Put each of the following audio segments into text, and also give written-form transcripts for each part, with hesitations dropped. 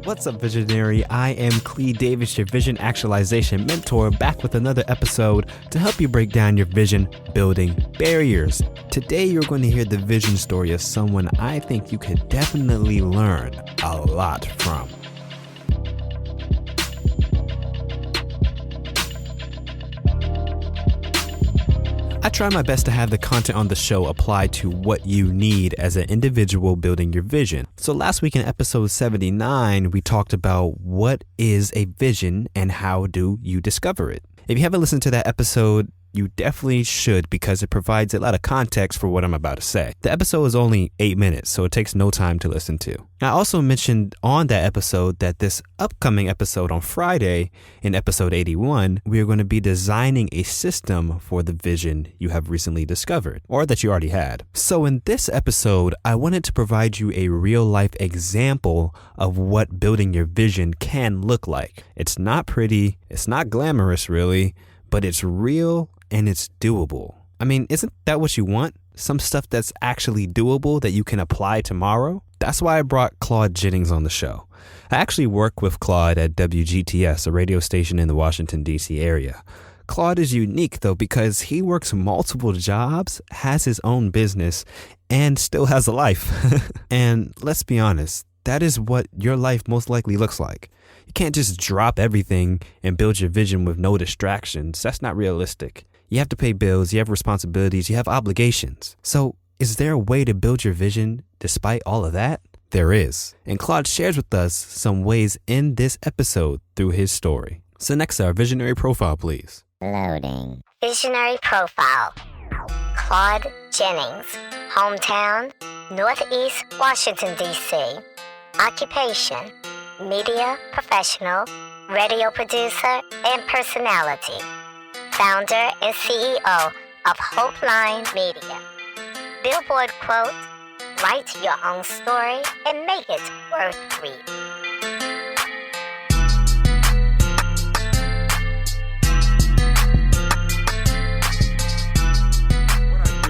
What's up, Visionary? I am Clee Davis, your vision actualization mentor, back with another episode to help you break down your vision building barriers. Today, you're going to hear the vision story of someone I think you could definitely learn a lot from. I try my best to have the content on the show apply to what you need as an individual building your vision. So last week in episode 79, we talked about what is a vision and how do you discover it. If you haven't listened to that episode, you definitely should, because it provides a lot of context for what I'm about to say. The episode is only 8 minutes, so it takes no time to listen to. I also mentioned on that episode that this upcoming episode on Friday, in episode 81, we are going to be designing a system for the vision you have recently discovered, or that you already had. So in this episode, I wanted to provide you a real-life example of what building your vision can look like. It's not pretty, it's not glamorous really, but it's real and it's doable. I mean, isn't that what you want? Some stuff that's actually doable that you can apply tomorrow? That's why I brought Claude Jennings on the show. I actually work with Claude at WGTS, a radio station in the Washington, D.C. area. Claude is unique, though, because he works multiple jobs, has his own business, and still has a life. And let's be honest, that is what your life most likely looks like. You can't just drop everything and build your vision with no distractions. That's not realistic. You have to pay bills, you have responsibilities, you have obligations. So is there a way to build your vision despite all of that? There is. And Claude shares with us some ways in this episode through his story. So next, our visionary profile, please. Loading. Visionary profile. Claude Jennings. Hometown, Northeast Washington, D.C. Occupation, media professional, radio producer, and personality. Founder and CEO of Hopeline Media. Billboard quote, write your own story and make it worth reading.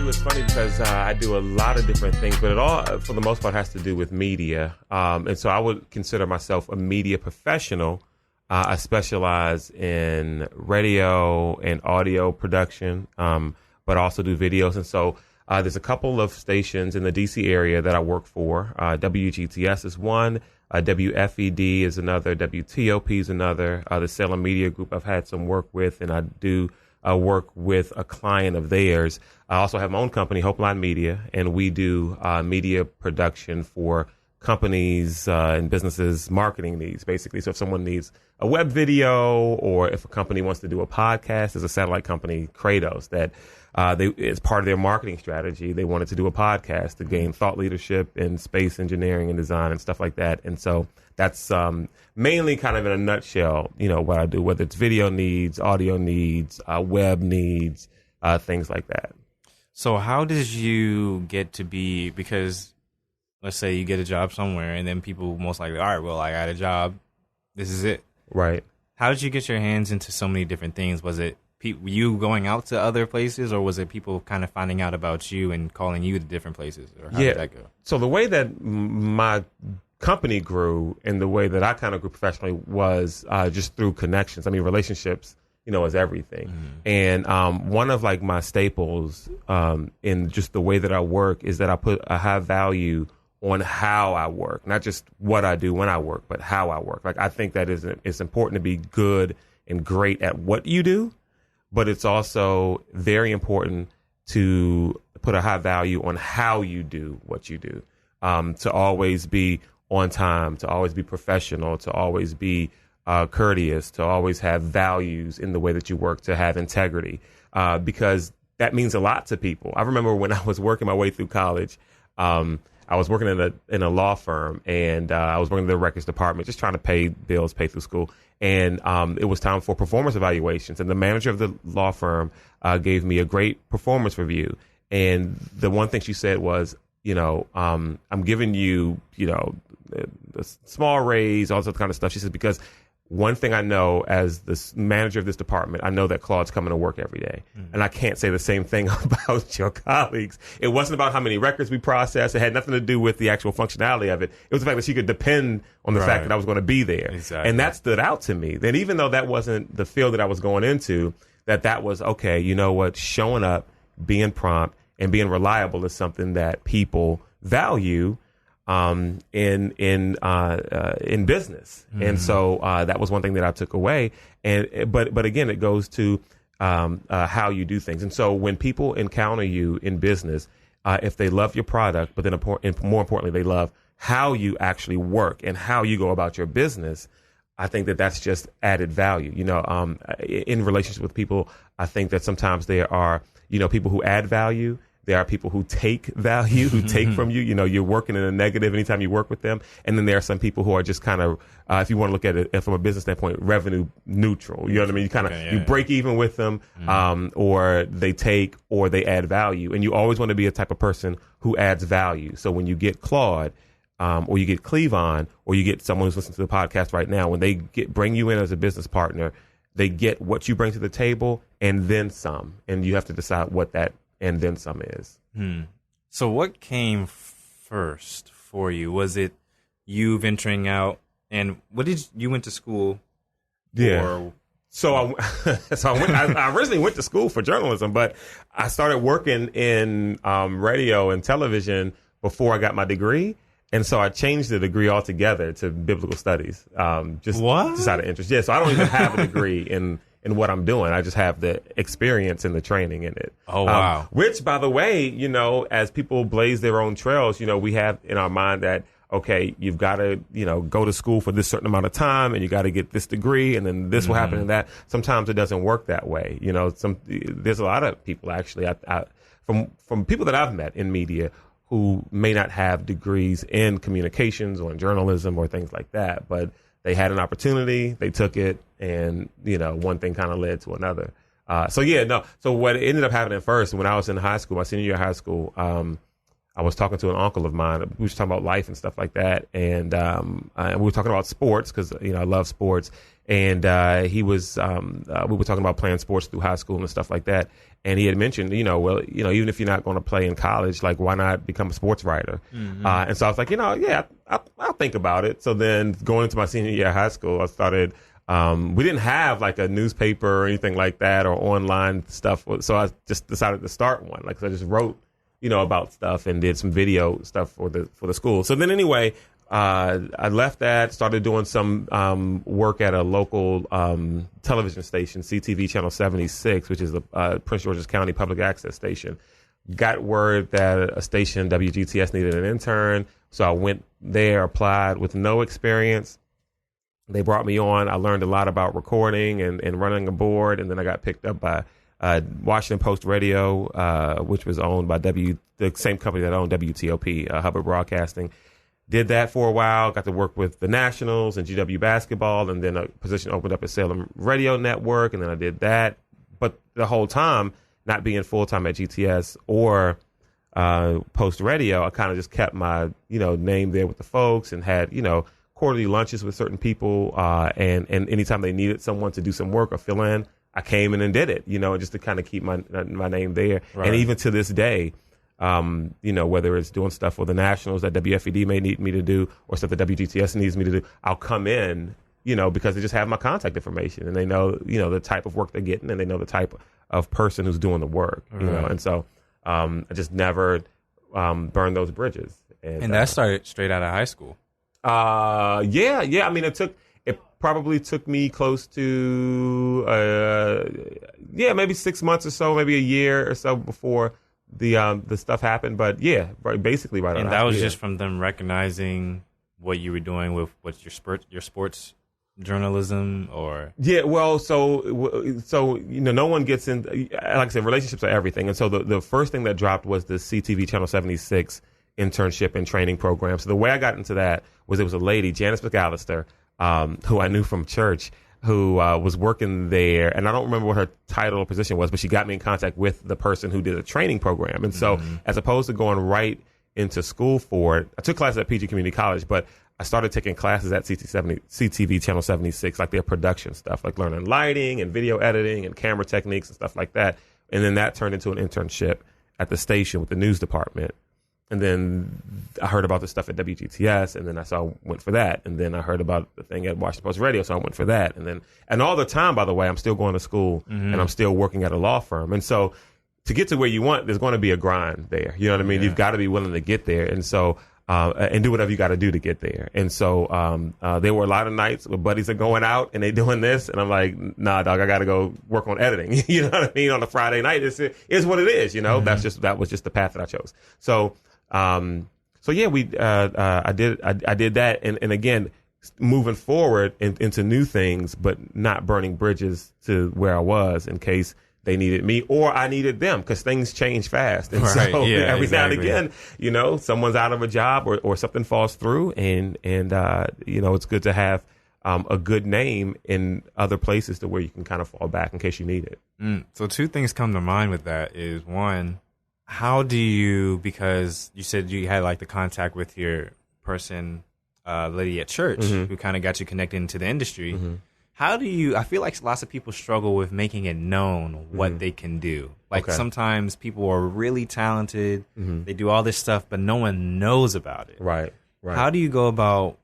It's funny because I do a lot of different things, but it all, for the most part, has to do with media. And so I would consider myself a media professional. I specialize in radio and audio production, but also do videos. And so there's a couple of stations in the D.C. area that I work for. WGTS is one. WFED is another. WTOP is another. The Salem Media Group I've had some work with, and I do work with a client of theirs. I also have my own company, Hopeline Media, and we do media production for companies and businesses' marketing needs, basically. So if someone needs a web video, or if a company wants to do a podcast, there's a satellite company, Kratos, that it's part of their marketing strategy. They wanted to do a podcast to gain thought leadership in space engineering and design and stuff like that. And so that's mainly kind of in a nutshell, what I do, whether it's video needs, audio needs, web needs, things like that. So how did you get to be, because let's say you get a job somewhere and then people most likely, all right, well, I got a job. This is it. Right. How did you get your hands into so many different things? Was it you going out to other places, or was it people kind of finding out about you and calling you to different places? Or how did that go? So the way that my company grew and the way that I kind of grew professionally was just through connections. I mean, relationships, is everything. Mm-hmm. And one of my staples in just the way that I work is that I put a high value on how I work, not just what I do when I work, but how I work. I think that it's important to be good and great at what you do, but it's also very important to put a high value on how you do what you do, to always be on time, to always be professional, to always be courteous, to always have values in the way that you work, to have integrity, because that means a lot to people. I remember when I was working my way through college, I was working in a law firm, and I was working in the records department, just trying to pay bills, pay through school. And it was time for performance evaluations. And the manager of the law firm gave me a great performance review. And the one thing she said was, I'm giving you, a small raise, all that kind of stuff. She said, because one thing I know as the manager of this department, I know that Claude's coming to work every day. And I can't say the same thing about your colleagues. It wasn't about how many records we processed. It had nothing to do with the actual functionality of it. It was the fact that she could depend on the fact that I was going to be there. Exactly. And that stood out to me. Then even though that wasn't the field that I was going into, that was, okay, you know what, showing up, being prompt, and being reliable is something that people value in business. And so that was one thing that I took away. But again, it goes to how you do things. And so when people encounter you in business, if they love your product, but then more importantly, they love how you actually work and how you go about your business, I think that that's just added value. In relationships with people, I think that sometimes there are, people who add value. There are people who take value, who take from you. You're working in a negative anytime you work with them. And then there are some people who are just kind of, if you want to look at it from a business standpoint, revenue neutral. You know what I mean? You kind of, you break even with them, or they take, or they add value. And you always want to be a type of person who adds value. So when you get Claude, or you get Cleavon, or you get someone who's listening to the podcast right now, when they bring you in as a business partner, they get what you bring to the table and then some. And you have to decide what that and then some is. So what came first for you? Was it you venturing out, and you went to school? Yeah. So I originally went to school for journalism, but I started working in radio and television before I got my degree. And so I changed the degree altogether to biblical studies. Just out of interest. Yeah. So I don't even have a degree in what I'm doing. I just have the experience and the training in it. Oh, wow. Which, by the way, as people blaze their own trails, we have in our mind that, okay, you've got to, go to school for this certain amount of time, and you got to get this degree, and then this will happen and that. Sometimes it doesn't work that way. There's a lot of people actually, from people that I've met in media, who may not have degrees in communications or in journalism or things like that, but they had an opportunity, they took it, and, one thing kind of led to another. So what ended up happening first, when I was in high school, my senior year of high school, I was talking to an uncle of mine. We were talking about life and stuff like that. And we were talking about sports because, I love sports. And we were talking about playing sports through high school and stuff like that. And he had mentioned, even if you're not going to play in college, like, why not become a sports writer? And so I was like, I'll think about it. So then going into my senior year of high school, I started, we didn't have like a newspaper or anything like that or online stuff. So I just decided to start one. Like, so I just wrote, about stuff and did some video stuff for the school. So then anyway, I left that, started doing some work at a local television station, CTV Channel 76, which is the Prince George's County public access station. Got word that a station, WGTS, needed an intern. So I went there, applied with no experience. They brought me on. I learned a lot about recording and running a board. And then I got picked up by Washington Post Radio, which was owned by the same company that owned WTOP, Hubbard Broadcasting. Did that for a while, got to work with the Nationals and GW basketball, and then a position opened up at Salem Radio Network, and then I did that. But the whole time, not being full-time at GTS or Post Radio, I kind of just kept my, name there with the folks and had, quarterly lunches with certain people, and anytime they needed someone to do some work or fill in, I came in and did it, just to kind of keep my name there. Right. And even to this day, whether it's doing stuff for the Nationals that WFED may need me to do or stuff that WGTS needs me to do, I'll come in, because they just have my contact information and they know, the type of work they're getting and they know the type of person who's doing the work, and so I just never burned those bridges. And that started straight out of high school. Yeah. I mean, it probably took me close to, maybe 6 months or so, maybe a year or so before the stuff happened. But yeah, basically right. And that was just from them recognizing what you were doing with your sports journalism, or well, so no one gets in. Like I said, relationships are everything. And so the first thing that dropped was the CTV Channel 76 internship and training program. So the way I got into that was, it was a lady, Janice McAllister, who I knew from church, who was working there, and I don't remember what her title or position was, but she got me in contact with the person who did a training program. And so as opposed to going right into school for it, I took classes at PG Community College, but I started taking classes at CTV Channel 76, like their production stuff, like learning lighting and video editing and camera techniques and stuff like that. And then that turned into an internship at the station with the news department. And then I heard about the stuff at WGTS, and then I went for that. And then I heard about the thing at Washington Post Radio, so I went for that. And all the time, by the way, I'm still going to school and I'm still working at a law firm. And so to get to where you want, there's going to be a grind there. You know what I mean? Yeah. You've got to be willing to get there. And so, and do whatever you got to do to get there. And so there were a lot of nights where buddies are going out and they doing this. And I'm like, nah, dog, I got to go work on editing. You know what I mean? On a Friday night, it is what it is. You know, that was just the path that I chose. So yeah, I did that. And again, moving forward into new things, but not burning bridges to where I was in case they needed me or I needed them, because things change fast. And so every now and again, you know, someone's out of a job or something falls through and you know, it's good to have a good name in other places to where you can kind of fall back in case you need it. So two things come to mind with that is, one, how do you, because you said you had like the contact with your person, lady at church who kind of got you connected into the industry. How do you, I feel like lots of people struggle with making it known what they can do. Like sometimes people are really talented, they do all this stuff, but no one knows about it. Right. How do you go about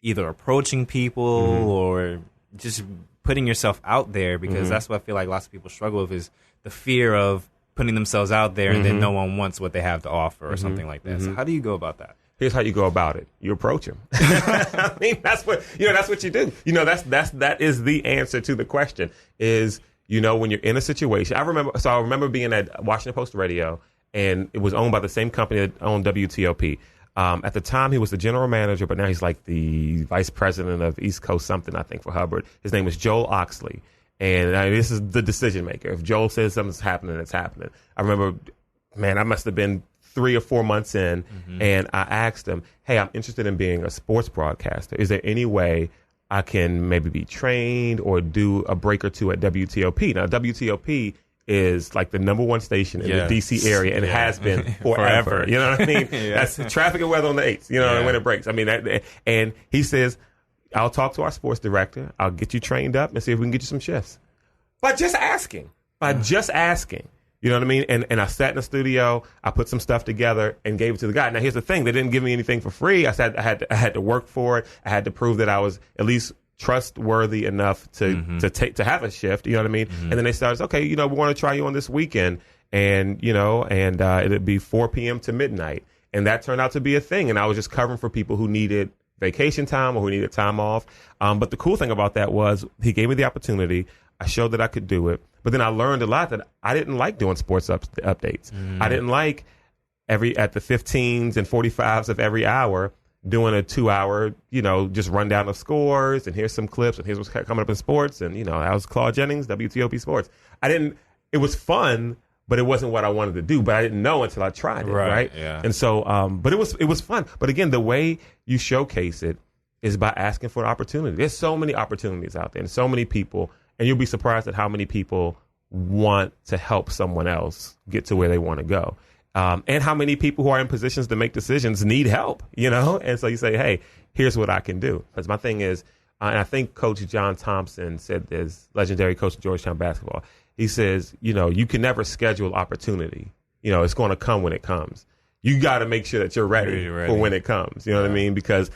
either approaching people or just putting yourself out there? Because that's what I feel like lots of people struggle with, is the fear of putting themselves out there and then no one wants what they have to offer or something like that. So how do you go about that? Here's how you go about it. You approach him. I mean, that's what you do. You know, that is the answer to the question is, you know, when you're in a situation. I remember being at Washington Post Radio, and it was owned by the same company that owned WTOP. At the time, he was the general manager, but now he's like the vice president of East Coast something, I think, for Hubbard. His name is Joel Oxley. And this is the decision maker. If Joel says something's happening, it's happening. I remember, man, I must have been 3 or 4 months in, and I asked him, hey, I'm interested in being a sports broadcaster. Is there any way I can maybe be trained or do a break or two at WTOP? Now, WTOP is like the #1 station in the D.C. area, and it has been forever. You know what I mean? That's traffic and weather on the 8th, you know, when it breaks. I mean, and he says, I'll talk to our sports director. I'll get you trained up and see if we can get you some shifts. By just asking. You know what I mean? And I sat in the studio, I put some stuff together and gave it to the guy. Now, here's the thing. They didn't give me anything for free. I said I had to work for it. I had to prove that I was at least trustworthy enough to have a shift. You know what I mean? And then they started, okay, you know, we want to try you on this weekend. And, you know, and it'd be 4 p.m. to midnight. And that turned out to be a thing. And I was just covering for people who needed vacation time or who needed time off. But the cool thing about that was he gave me the opportunity. I showed that I could do it. But then I learned a lot that I didn't like doing sports updates. I didn't like at the 15s and 45s of every hour doing a 2-hour, you know, just rundown of scores and here's some clips and here's what's coming up in sports. And, you know, that was Claude Jennings, WTOP Sports. It was fun, but it wasn't what I wanted to do. But I didn't know until I tried it, right? Yeah. And so, but it was fun. But again, the way you showcase it is by asking for an opportunity. There's so many opportunities out there and so many people. And you'll be surprised at how many people want to help someone else get to where they want to go. And how many people who are in positions to make decisions need help, you know? And so you say, hey, here's what I can do. Because my thing is, and I think Coach John Thompson said this, legendary coach of Georgetown basketball. He says, you know, you can never schedule opportunity. You know, it's going to come when it comes. You got to make sure that you're ready for when it comes. You know what I mean? Because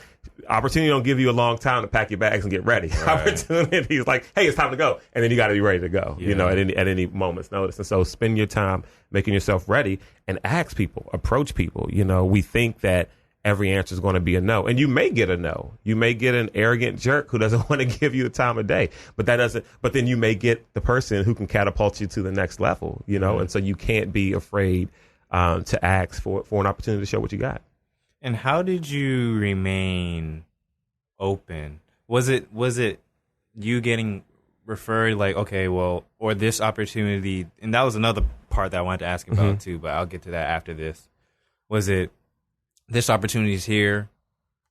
opportunity don't give you a long time to pack your bags and get ready. Opportunity is like, hey, it's time to go. And then you got to be ready to go, you know, at any moment's notice. And so spend your time making yourself ready and ask people, approach people. You know, we think that every answer is going to be a no. And you may get a no. You may get an arrogant jerk who doesn't want to give you the time of day. But then you may get the person who can catapult you to the next level, you know. And so you can't be afraid to ask for an opportunity to show what you got. And how did you remain open? Was it you getting referred like, okay, well, or this opportunity? And that was another part that I wanted to ask about too, but I'll get to that after this. Was it this opportunity is here,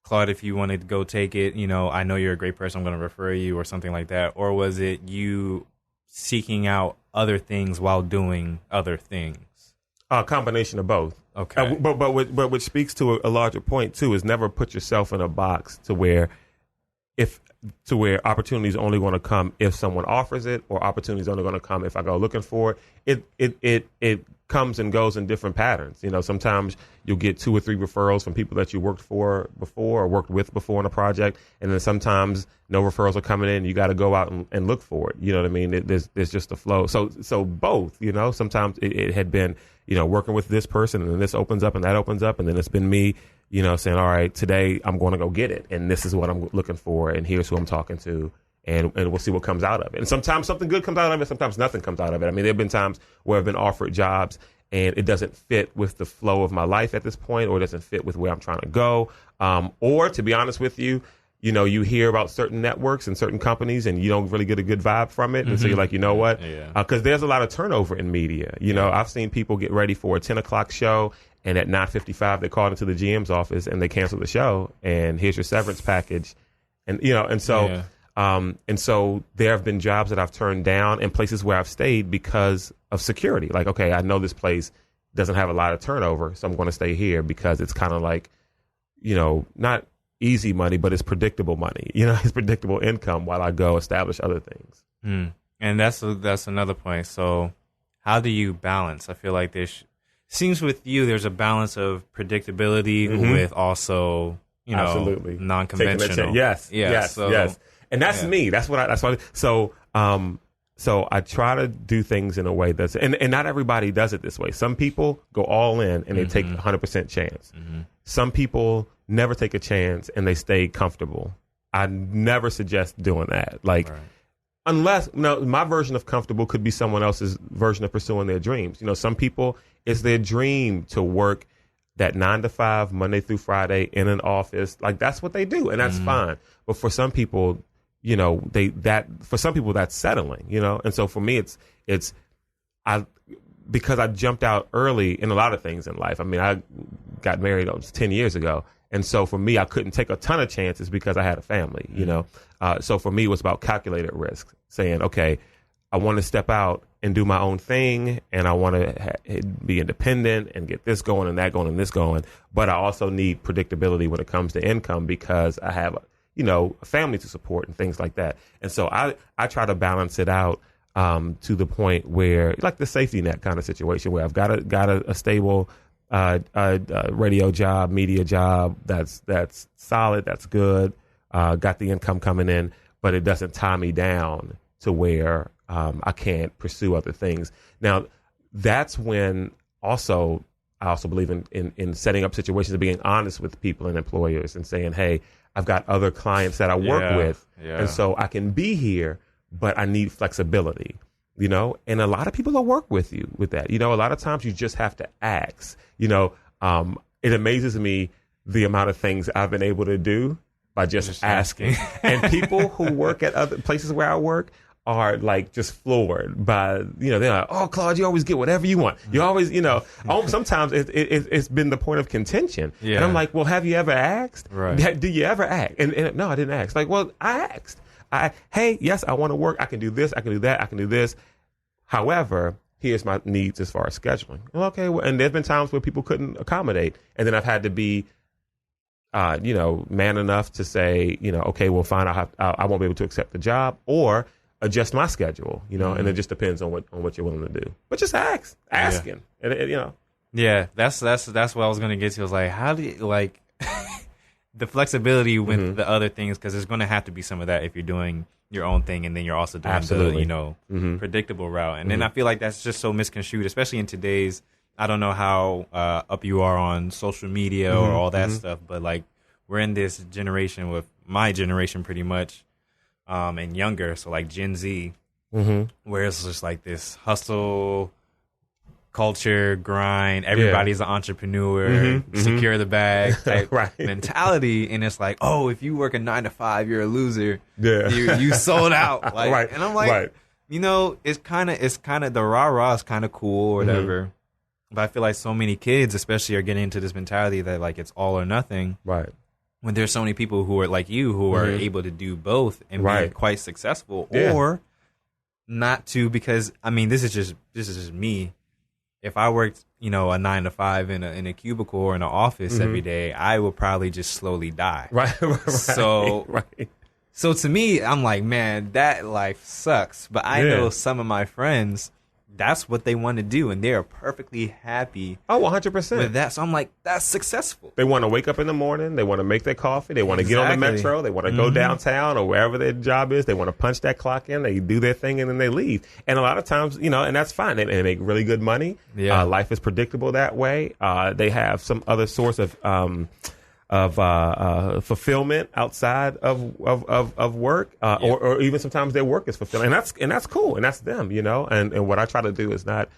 Claude, if you wanted to go take it, you know, I know you're a great person, I'm going to refer you or something like that? Or was it you seeking out other things while doing other things? A combination of both. Okay. But which speaks to a larger point too is never put yourself in a box to where opportunities only going to come if someone offers it, or opportunities only going to come if I go looking for it. It comes and goes in different patterns. You know, sometimes you'll get 2 or 3 referrals from people that you worked for before or worked with before in a project, and then sometimes no referrals are coming in. You got to go out and look for it. You know what I mean? There's just a flow. So both. You know, sometimes it had been, you know, working with this person, and then this opens up and that opens up, and then it's been me, you know, saying, all right, today I'm going to go get it, and this is what I'm looking for, and here's who I'm talking to, and we'll see what comes out of it. And sometimes something good comes out of it, sometimes nothing comes out of it. I mean, there have been times where I've been offered jobs, and it doesn't fit with the flow of my life at this point, or it doesn't fit with where I'm trying to go. Or to be honest with you, you know, you hear about certain networks and certain companies, and you don't really get a good vibe from it. And so you're like, you know what? Because there's a lot of turnover in media. You know, I've seen people get ready for a 10 o'clock show, and at 9:55, they called into the GM's office and they canceled the show. And here's your severance package. And, you know, and so there have been jobs that I've turned down in places where I've stayed because of security. Like, okay, I know this place doesn't have a lot of turnover, so I'm going to stay here because it's kind of like, you know, not easy money, but it's predictable money. You know, it's predictable income while I go establish other things. And that's another point. So how do you balance? I feel like seems with you, there's a balance of predictability with also, you know, absolutely non-conventional. Yes. And that's me. So I try to do things in a way that's, and not everybody does it this way. Some people go all in and they take 100% chance. Some people never take a chance and they stay comfortable. I never suggest doing that. Like, unless, my version of comfortable could be someone else's version of pursuing their dreams. You know, some people, it's their dream to work that 9 to 5, Monday through Friday in an office. Like, that's what they do, and that's fine. But for some people, you know, for some people that's settling, you know? And so for me, because I jumped out early in a lot of things in life. I mean, I got married almost 10 years ago. And so for me, I couldn't take a ton of chances because I had a family, you know? So for me, it was about calculated risk, saying, okay, I want to step out and do my own thing, and I want to be independent and get this going and that going and this going. But I also need predictability when it comes to income because I have, you know, a family to support and things like that. And so I try to balance it out to the point where, like the safety net kind of situation, where I've got a stable radio job, media job that's solid, that's good, got the income coming in, but it doesn't tie me down to where I can't pursue other things. Now, that's when I also believe in setting up situations and being honest with people and employers and saying, hey, I've got other clients that I work with, and so I can be here, but I need flexibility, you know? And a lot of people will work with you with that. You know, a lot of times you just have to ask. You know, it amazes me the amount of things I've been able to do by just asking. And people who work at other places where I work are like just floored by, you know, they're like, oh, Claude, you always get whatever you want. You always, you know, sometimes it's been the point of contention. And I'm like, well, have you ever asked? Right. Do you ever ask? And no, I didn't ask. Like, well, I asked. Hey, yes, I want to work. I can do this. I can do that. I can do this. However, here's my needs as far as scheduling. Well, okay. Well, and there's been times where people couldn't accommodate. And then I've had to be, you know, man enough to say, you know, okay, well, fine. I won't be able to accept the job or adjust my schedule, you know, and it just depends on what you're willing to do. But just asking, and you know. Yeah, that's what I was gonna get to. I was like, how do you like the flexibility with the other things? Because there's gonna have to be some of that if you're doing your own thing, and then you're also doing the, you know, predictable route. And then I feel like that's just so misconstrued, especially in today's. I don't know how up you are on social media or all that stuff, but like we're in this generation with my generation pretty much. And younger, so like Gen Z, where it's just like this hustle culture, grind, everybody's an entrepreneur, secure the bag type mentality, and it's like, oh, if you work a 9 to 5, you're a loser. You sold out. Like, and I'm like, you know, it's kind of the rah-rah is kind of cool or whatever, but I feel like so many kids, especially, are getting into this mentality that like it's all or nothing. Right. When there's so many people who are like you who are able to do both and be quite successful, or not to, because I mean, this is just me. if I worked, a 9 to 5 in a cubicle or in an office every day, I would probably just slowly die. Right. So to me, I'm like, man, that life sucks. But I know some of my friends, that's what they want to do, and they are perfectly happy. Oh, 100% with that. So I'm like, that's successful. They want to wake up in the morning. They want to make their coffee. They want to get on the metro. They want to go downtown or wherever their job is. They want to punch that clock in. They do their thing, and then they leave. And a lot of times, and that's fine. They make really good money. Yeah. Life is predictable that way. They have some other source of fulfillment outside of work, or even sometimes their work is fulfilling, and that's cool, and that's them, and what I try to do is not,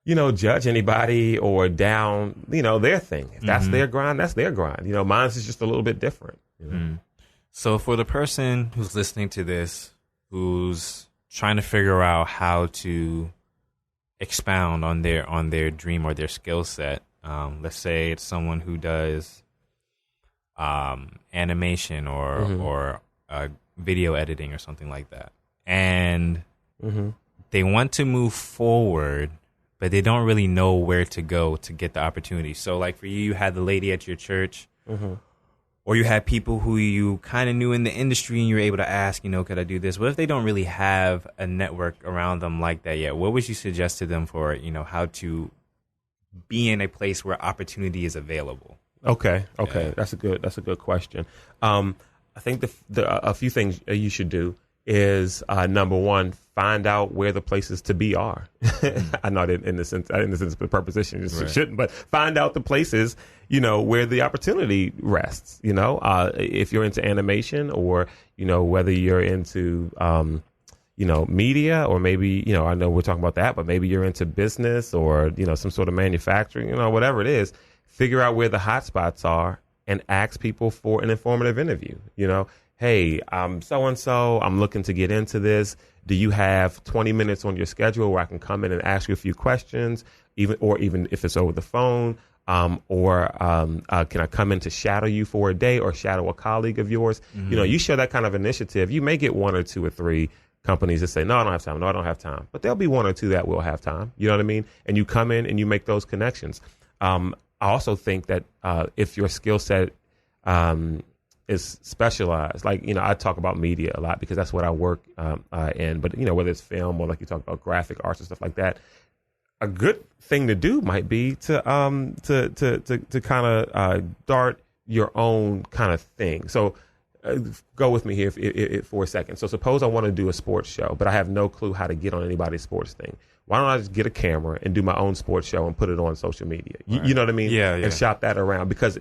judge anybody or down, their thing. If that's their grind, that's their grind. Mine's is just a little bit different. So for the person who's listening to this, who's trying to figure out how to expound on their dream or their skill set, let's say it's someone who does animation or video editing or something like that, and they want to move forward, but they don't really know where to go to get the opportunity. So like for you had the lady at your church, or you had people who you kind of knew in the industry and you were able to ask, could I do this? What if they don't really have a network around them like that yet? What would you suggest to them for, how to be in a place where opportunity is available? Okay. Yeah. That's a good question. I think a few things you should do is number one, find out where the places to be are. I know in the sense of the preposition, you shouldn't, but find out the places, where the opportunity rests. If you're into animation, or whether you're into media, or maybe I know we're talking about that, but maybe you're into business or some sort of manufacturing, whatever it is. Figure out where the hot spots are and ask people for an informative interview. Hey, I'm so-and-so. I'm looking to get into this. Do you have 20 minutes on your schedule where I can come in and ask you a few questions, even if it's over the phone? Or can I come in to shadow you for a day or shadow a colleague of yours? You show that kind of initiative. You may get one or two or three companies that say, no, I don't have time. No, I don't have time. But there'll be one or two that will have time. You know what I mean? And you come in and you make those connections. I also think that if your skill set is specialized, like, I talk about media a lot because that's what I work in. But, whether it's film or like you talk about graphic arts and stuff like that, a good thing to do might be to kind of dart your own kind of thing. So go with me here for a second. So suppose I want to do a sports show, but I have no clue how to get on anybody's sports thing. Why don't I just get a camera and do my own sports show and put it on social media? You know what I mean? Yeah. And shop that around, because,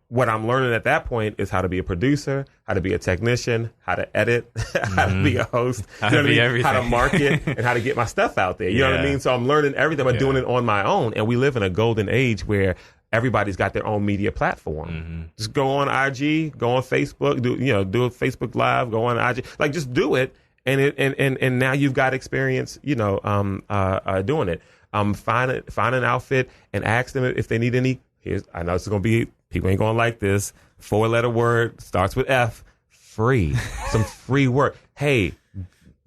what I'm learning at that point is how to be a producer, how to be a technician, how to edit, how to be a host, how to market, and how to get my stuff out there. You know what I mean? So I'm learning everything, but doing it on my own. And we live in a golden age where everybody's got their own media platform. Just go on IG, go on Facebook, do a Facebook Live, go on IG, like just do it. And now you've got experience, doing it. Find an outfit and ask them if they need any. I know it's going to be, people ain't going to like this. 4-letter word, starts with F, free. Some free work. Hey,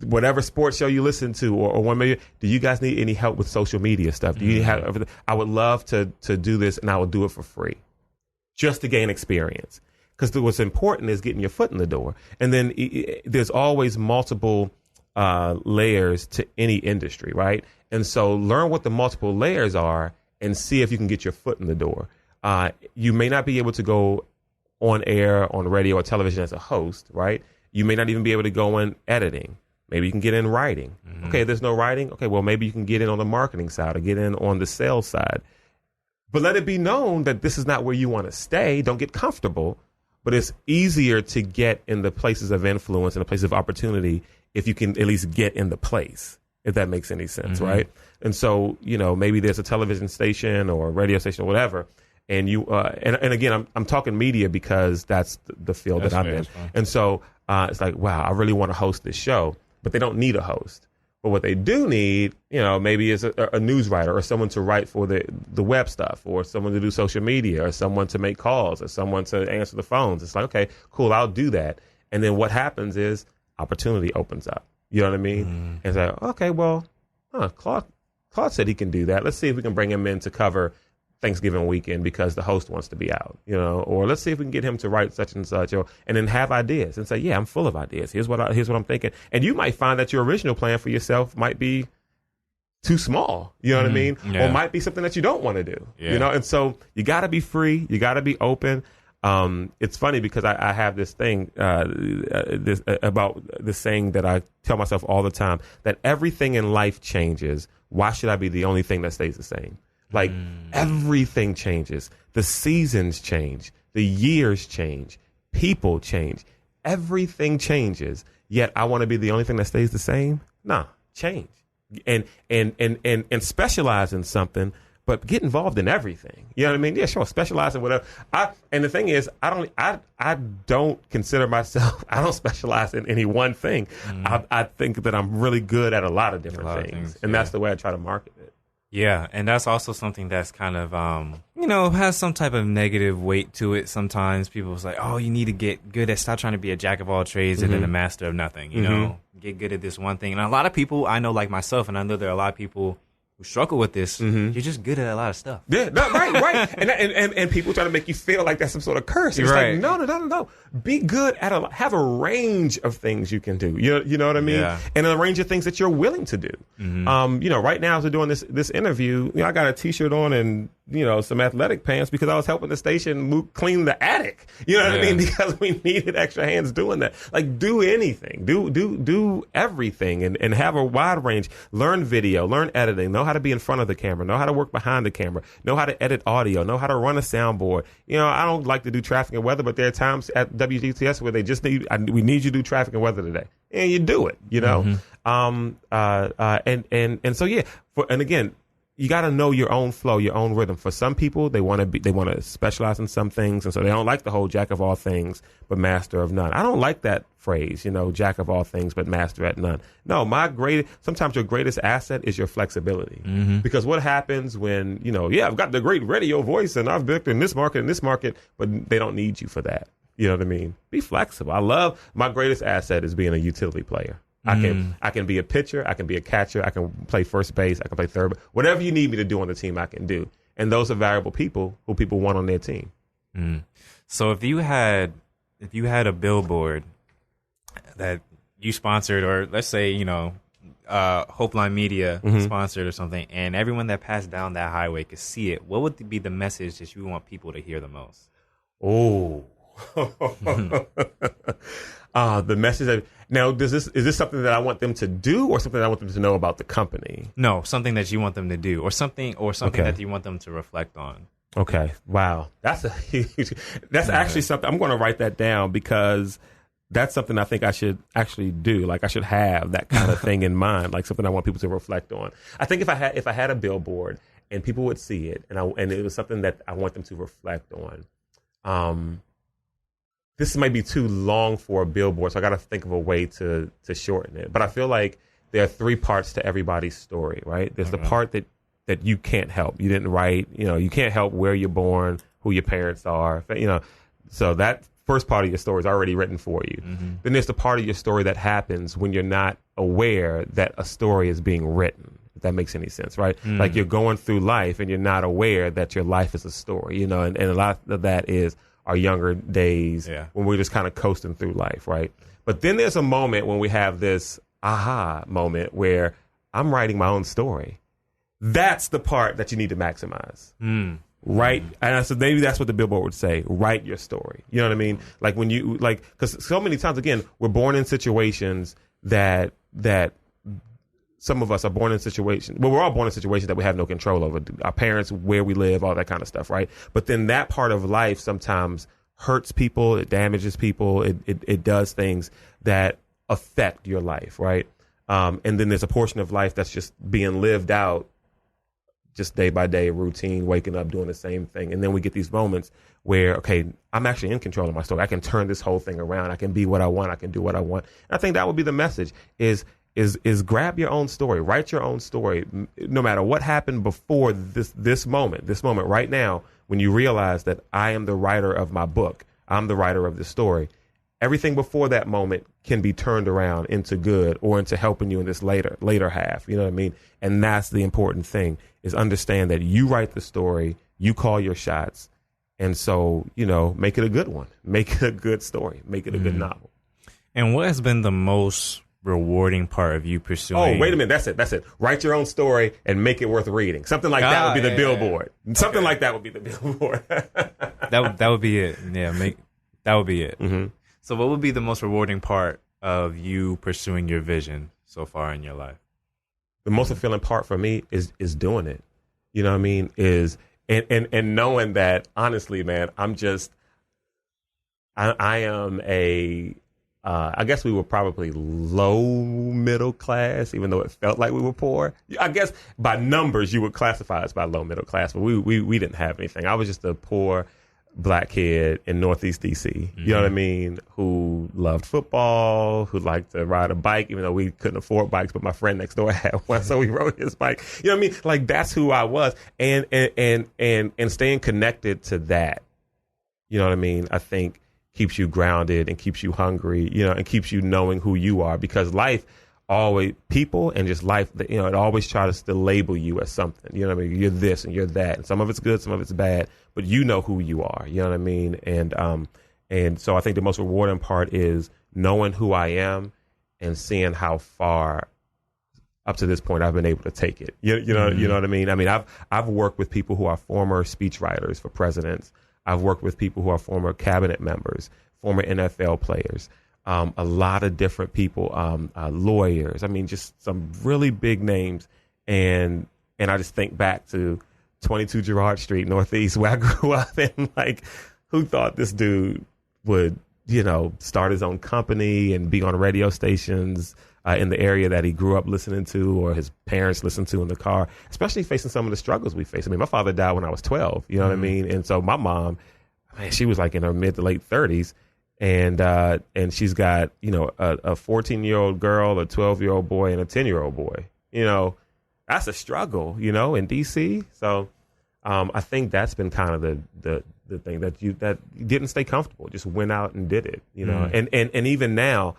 whatever sports show you listen to, or one million, do you guys need any help with social media stuff? Do you have everything? I would love to do this, and I will do it for free, just to gain experience. Because what's important is getting your foot in the door. And then there's always multiple layers to any industry, right? And so learn what the multiple layers are and see if you can get your foot in the door. You may not be able to go on air, on radio or television as a host, right? You may not even be able to go in editing. Maybe you can get in writing. Okay, there's no writing. Okay, well, maybe you can get in on the marketing side or get in on the sales side. But let it be known that this is not where you want to stay. Don't get comfortable. But it's easier to get in the places of influence and the places of opportunity if you can at least get in the place, if that makes any sense, right? And so, maybe there's a television station or a radio station or whatever, and you and again, I'm talking media because that's the field that I'm in. And so it's like, wow, I really want to host this show, but they don't need a host. But what they do need, maybe is a news writer or someone to write for the web stuff, or someone to do social media, or someone to make calls, or someone to answer the phones. It's like, okay, cool, I'll do that. And then what happens is opportunity opens up. You know what I mean? And it's like, okay, well, Claude Claude said he can do that. Let's see if we can bring him in to cover Thanksgiving weekend because the host wants to be out, or let's see if we can get him to write such and such, and then have ideas and say, yeah, I'm full of ideas. Here's what I'm thinking. And you might find that your original plan for yourself might be too small, you know what I mean? Yeah. Or might be something that you don't want to do, Yeah. And so you got to be free. You got to be open. It's funny because I have this thing, about this saying that I tell myself all the time, that everything in life changes. Why should I be the only thing that stays the same? Like everything changes. The seasons change. The years change. People change. Everything changes. Yet I want to be the only thing that stays the same? Nah, change. And specialize in something, but get involved in everything. You know what I mean? Yeah, sure. Specialize in whatever. And the thing is, I don't consider myself, I don't specialize in any one thing. I think that I'm really good at a lot of different things. And that's the way I try to market it. Yeah, and that's also something that's kind of, has some type of negative weight to it. Sometimes people say, oh, you need to get good at, stop trying to be a jack of all trades and then a master of nothing, you know, get good at this one thing. And a lot of people I know, like myself, and I know there are a lot of people who struggle with this, you're just good at a lot of stuff. Yeah, no, right. And people try to make you feel like that's some sort of curse. It's right. like, no. Be good at have a range of things you can do. You know what I mean? Yeah. And a range of things that you're willing to do. Right now as we're doing this interview, I got a t-shirt on and, some athletic pants because I was helping the station clean the attic. You know what I mean? Because we needed extra hands doing that. Like, do anything. Do everything and have a wide range. Learn video, learn editing, know how to be in front of the camera, know how to work behind the camera, know how to edit audio, know how to run a soundboard. I don't like to do traffic and weather, but there are times at WGTS where they just we need you to do traffic and weather today. And you do it, and so, yeah. And again, you got to know your own flow, your own rhythm. For some people, they want to specialize in some things, and so they don't like the whole jack of all things but master of none. I don't like that phrase, jack of all things but master at none. No, sometimes your greatest asset is your flexibility. Because what happens when I've got the great radio voice and I've been in this market, but they don't need you for that. You know what I mean? Be flexible. My greatest asset is being a utility player. I can be a pitcher, I can be a catcher, I can play first base, I can play third base. Whatever you need me to do on the team, I can do. And those are valuable people who people want on their team. So if you had a billboard that you sponsored, or let's say, Hopeline Media sponsored or something, and everyone that passed down that highway could see it, what would be the message that you want people to hear the most? Oh. The message now, is this something that I want them to do or something that I want them to know about the company? No, something that you want them to do, or something that you want them to reflect on. Okay. Wow. That's actually something. I'm going to write that down because that's something I think I should actually do. Like, I should have that kind of thing in mind, like something I want people to reflect on. I think if I had a billboard and people would see it and it was something that I want them to reflect on, this might be too long for a billboard, so I got to think of a way to shorten it. But I feel like there are three parts to everybody's story, right? There's the part that you can't help. You didn't write, you can't help where you're born, who your parents are, So that first part of your story is already written for you. Then there's the part of your story that happens when you're not aware that a story is being written, if that makes any sense, right? Like, you're going through life and you're not aware that your life is a story, and a lot of that is our younger days when we're just kind of coasting through life, right? But then there's a moment when we have this aha moment where I'm writing my own story. That's the part that you need to maximize, right? And so maybe that's what the billboard would say: write your story. You know what I mean? Like, when you because so many times, again, we're born in situations that some of us are born in situations. Well, we're all born in situations that we have no control over. Our parents, where we live, all that kind of stuff, right? But then that part of life sometimes hurts people. It damages people. It does things that affect your life, right? And then there's a portion of life that's just being lived out, just day by day, routine, waking up, doing the same thing. And then we get these moments where, okay, I'm actually in control of my story. I can turn this whole thing around. I can be what I want. I can do what I want. And I think that would be the message: is grab your own story, write your own story, no matter what happened before this moment right now, when you realize that I am the writer of my book, I'm the writer of this story. everything before that moment can be turned around into good or into helping you in this later half. You know what I mean? And that's the important thing, is understand that you write the story, you call your shots. And so, make it a good one, make it a good story, make it a good novel. And what has been the most rewarding part of you pursuing? Oh, wait a minute. That's it. Write your own story and make it worth reading. Something like that would be the billboard. Something like that would be the billboard. that would be it. Yeah, that would be it. Mm-hmm. So what would be the most rewarding part of you pursuing your vision so far in your life? The most fulfilling part for me is doing it. You know what I mean? And knowing that, honestly, man, I am I guess we were probably low middle class, even though it felt like we were poor. I guess by numbers you would classify us by low middle class, but we didn't have anything. I was just a poor Black kid in Northeast DC. Mm-hmm. You know what I mean? Who loved football, who liked to ride a bike, even though we couldn't afford bikes, but my friend next door had one, so we rode his bike. You know what I mean? Like, that's who I was, and staying connected to that. You know what I mean? I think keeps you grounded and keeps you hungry, and keeps you knowing who you are, because life always, people and just life, it always tries to label you as something. You know what I mean? You're this and you're that, and some of it's good, some of it's bad, but you know who you are. You know what I mean? And so I think the most rewarding part is knowing who I am and seeing how far up to this point I've been able to take it. You know what I mean? I mean, I've worked with people who are former speechwriters for presidents. I've worked with people who are former cabinet members, former NFL players, a lot of different people, lawyers. I mean, just some really big names. And I just think back to 22 Girard Street, Northeast, where I grew up, and like, who thought this dude would, start his own company and be on radio stations in the area that he grew up listening to, or his parents listened to in the car, especially facing some of the struggles we face. I mean, my father died when I was 12, you know what I mean? And so my mom, man, she was like in her mid to late 30s, and she's got, a 14-year-old girl, a 12-year-old boy, and a 10-year-old boy. That's a struggle, in DC. So I think that's been kind of the thing that you didn't stay comfortable, just went out and did it, and even now,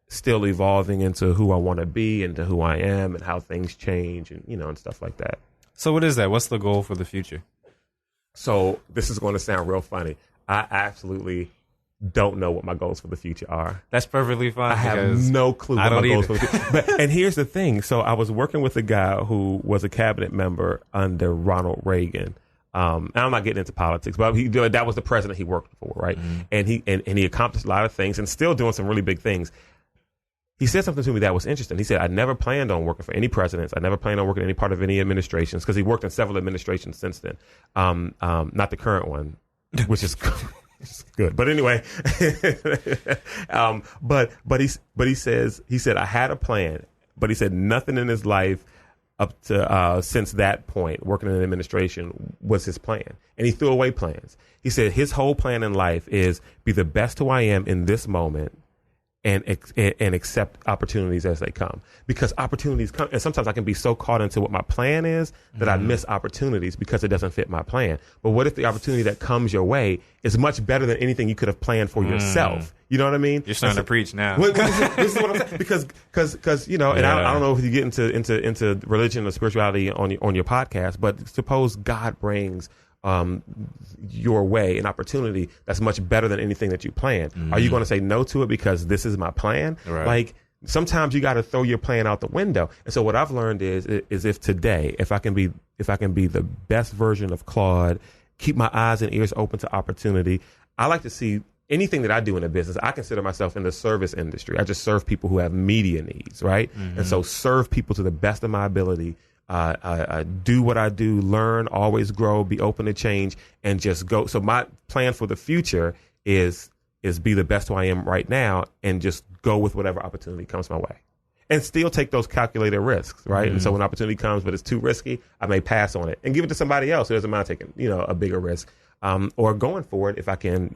still evolving into who I want to be and to who I am and how things change and, and stuff like that. So what is that? What's the goal for the future? So this is going to sound real funny. I absolutely don't know what my goals for the future are. That's perfectly fine. I have no clue what my goals for the future. And here's the thing. So I was working with a guy who was a cabinet member under Ronald Reagan. And I'm not getting into politics, but that was the president he worked for, right? Mm-hmm. And he accomplished a lot of things and still doing some really big things. He said something to me that was interesting. He said, I never planned on working for any presidents. I never planned on working in any part of any administrations, because he worked in several administrations since then. Not the current one, which is good. But anyway, but he said, I had a plan, but he said nothing in his life up to since that point, working in an administration, was his plan. And he threw away plans. He said his whole plan in life is be the best who I am in this moment, and accept opportunities as they come, because opportunities come. And sometimes I can be so caught into what my plan is that I miss opportunities because it doesn't fit my plan. But what if the opportunity that comes your way is much better than anything you could have planned for yourself? You know what I mean? You're starting to preach now. This is what I'm saying. Because and I don't know if you get into religion or spirituality on your podcast, but suppose God brings your way an opportunity that's much better than anything that you planned. Are you going to say no to it because this is my plan? Right. Like, sometimes you got to throw your plan out the window. And so what I've learned is if I can be the best version of Claude, keep my eyes and ears open to opportunity. I like to see anything that I do in a business. I consider myself in the service industry. I just serve people who have media needs, right? And so serve people to the best of my ability. Do what I do, learn, always grow, be open to change, and just go. So my plan for the future is be the best who I am right now, and just go with whatever opportunity comes my way, and still take those calculated risks, right? And so when opportunity comes, but it's too risky, I may pass on it and give it to somebody else who doesn't mind taking, a bigger risk, or going for it if I can,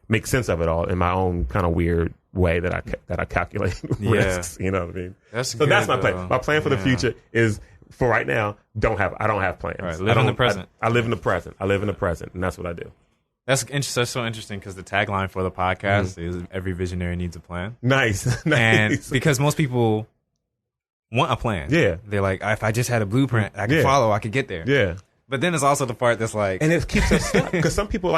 make sense of it all in my own kind of weird way that I calculate risks. You know what I mean? That's my plan. My plan for the future is, for right now, I don't have plans. Right, live in the present. I live in the present. I live in the present, and that's what I do. That's so interesting because the tagline for the podcast is "Every visionary needs a plan." Nice. And because most people want a plan, they're like, if I just had a blueprint I could follow, I could get there. Yeah. But then it's also the part that's like, and it keeps us stuck because some people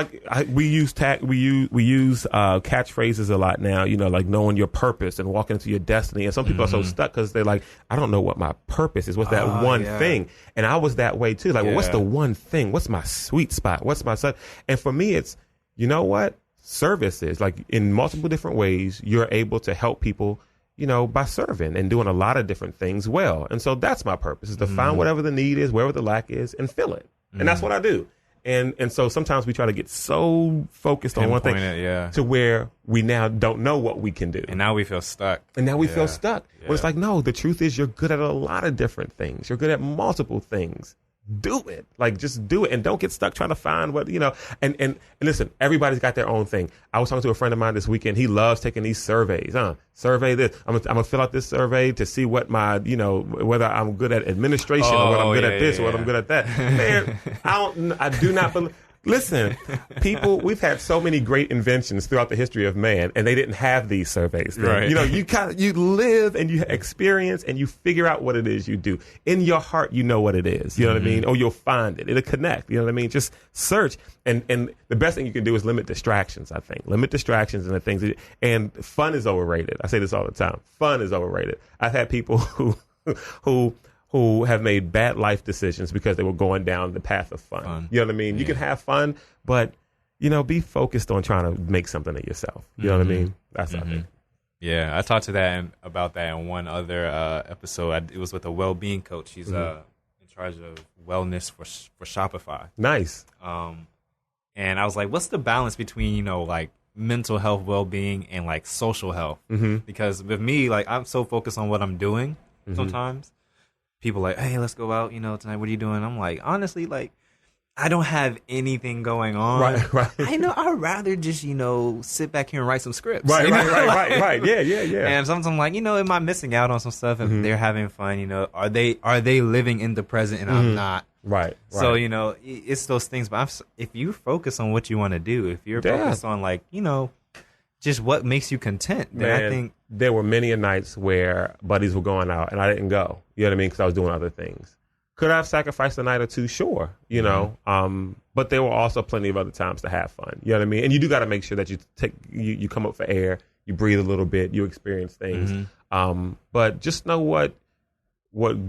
we use catchphrases a lot now. Like knowing your purpose and walking into your destiny. And some people are so stuck because they're like, I don't know what my purpose is. What's that one thing? And I was that way too. Like, well, what's the one thing? What's my sweet spot? What's my And for me, it's what service is. Like in multiple different ways, you're able to help people. By serving and doing a lot of different things well. And so that's my purpose, is to find whatever the need is, wherever the lack is, and fill it. And that's what I do. And so sometimes we try to get so focused on one thing to where we now don't know what we can do. And now we feel stuck. Feel stuck. But it's like, no, the truth is you're good at a lot of different things. You're good at multiple things. Do it. Like, just do it. And don't get stuck trying to find what, and listen, everybody's got their own thing. I was talking to a friend of mine this weekend. He loves taking these surveys. Survey this. I'm going to fill out this survey to see what my, whether I'm good at administration or whether I'm good at this or whether I'm good at that. Man, I do not believe. Listen, people, we've had so many great inventions throughout the history of man, and they didn't have these surveys. Right. You live and you experience and you figure out what it is you do. In your heart, you know what it is. You know what I mean? Or you'll find it. It'll connect. You know what I mean? Just search. And the best thing you can do is limit distractions, I think. Limit distractions and the things. And fun is overrated. I say this all the time. Fun is overrated. I've had people who have made bad life decisions because they were going down the path of fun. You know what I mean? Yeah. You can have fun, but, be focused on trying to make something of yourself. You know what I mean? That's I think. Yeah, I talked to about that in one other episode. It was with a well-being coach. He's in charge of wellness for Shopify. Nice. And I was like, what's the balance between, like mental health, well-being, and like social health? Because with me, like I'm so focused on what I'm doing sometimes. People like, hey, let's go out, tonight. What are you doing? I'm like, honestly, like, I don't have anything going on. Right. I'd rather just, sit back here and write some scripts. Right. Yeah. And sometimes I'm like, am I missing out on some stuff? If they're having fun, are they living in the present and I'm not? Right. So, it's those things. But if you focus on what you want to do, if you're focused on like, just what makes you content, then I think there were many a nights where buddies were going out and I didn't go. You know what I mean? Because I was doing other things. Could I have sacrificed a night or two? Sure. But there were also plenty of other times to have fun. You know what I mean? And you do got to make sure that you come up for air, you breathe a little bit, you experience things. But just know what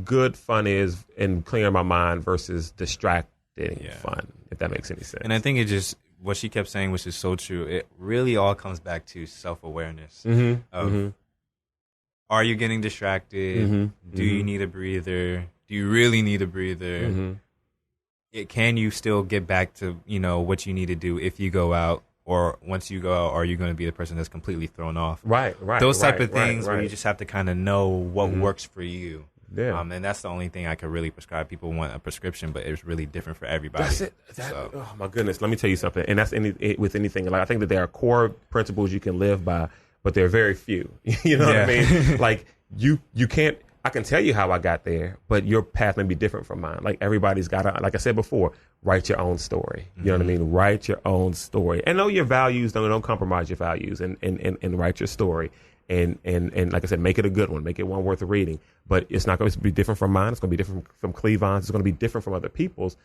good fun is in clearing my mind versus distracting fun, if that makes any sense. And I think what she kept saying, which is so true, it really all comes back to self-awareness of, are you getting distracted? Do you need a breather? Do you really need a breather? Can you still get back to, what you need to do if you go out? Or once you go out, are you going to be the person that's completely thrown off? Right. Those type of things where you just have to kind of know what works for you. Yeah. And that's the only thing I could really prescribe. People want a prescription, but it's really different for everybody. That's it. Oh my goodness. Let me tell you something. And that's with anything. Like, I think that there are core principles you can live by, but there are very few. You know what I mean? Like you can't. I can tell you how I got there, but your path may be different from mine. Like everybody's got to, like I said before, write your own story. You know what I mean? Write your own story and know your values. Don't compromise your values and write your story. And like I said, make it a good one. Make it one worth reading. But it's not going to be different from mine. It's going to be different from Cleavon's. It's going to be different from other people's,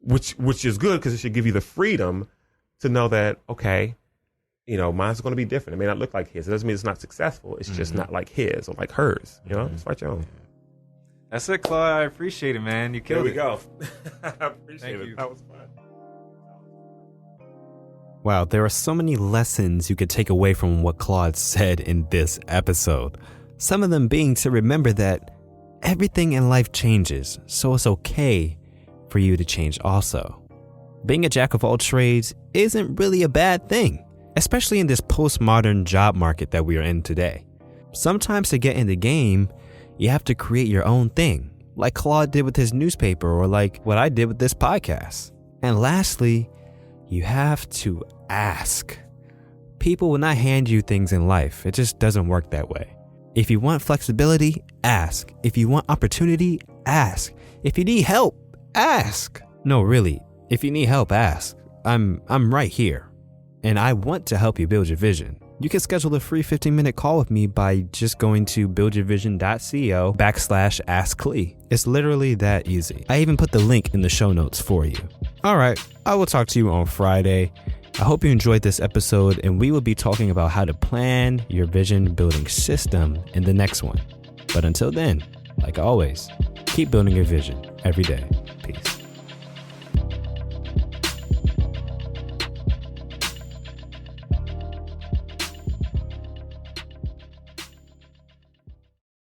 which is good because it should give you the freedom to know that, okay, mine's going to be different. It may not look like his. It doesn't mean it's not successful. It's just not like his or like hers. Just write your own. That's it, Claude. I appreciate it, man. You killed it. There we go. I appreciate it. That was fun. Wow, there are so many lessons you could take away from what Claude said in this episode. Some of them being to remember that everything in life changes, so it's okay for you to change also. Being a jack of all trades isn't really a bad thing, especially in this postmodern job market that we are in today. Sometimes to get in the game, you have to create your own thing, like Claude did with his newspaper or like what I did with this podcast. And lastly, you have to ask. People will not hand you things in life. It just doesn't work that way. If you want flexibility, ask. If you want opportunity, ask. If you need help, ask. No, really, if you need help, ask. I'm right here, and I want to help you build your vision. You can schedule a free 15-minute call with me by just going to buildyourvision.co/Ask Clee. It's literally that easy. I even put the link in the show notes for you. All right, I will talk to you on Friday. I hope you enjoyed this episode, and we will be talking about how to plan your vision building system in the next one. But until then, like always, keep building your vision every day.